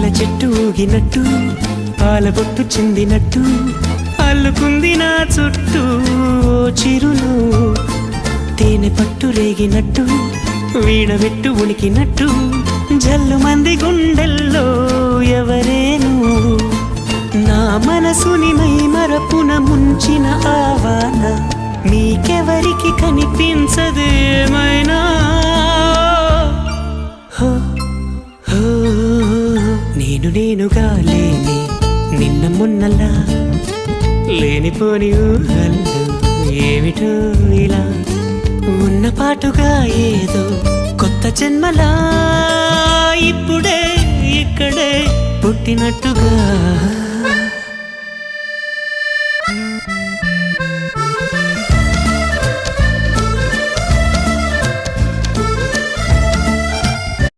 పూల చెట్టు ఊగినట్టు పాల బొట్టు చిందినట్టు అల్లుకుంది నా చుట్టూ చిరులు తేనె పట్టు రేగినట్టు వీణవెట్టు ఉనికినట్టు జల్లు మంది గుండెల్లో ఎవరేను నా మనసుని మై మరపున ముంచిన ఆవాన మీకెవరికి కనిపించదేమైనా నేనుగా లేని నిన్న మొన్నలా లేనిపోని ఊహల్లో ఏమిటో ఇలా ఉన్న పాటుగా ఏదో కొత్త జన్మలా ఇప్పుడే ఇక్కడే పుట్టినట్టుగా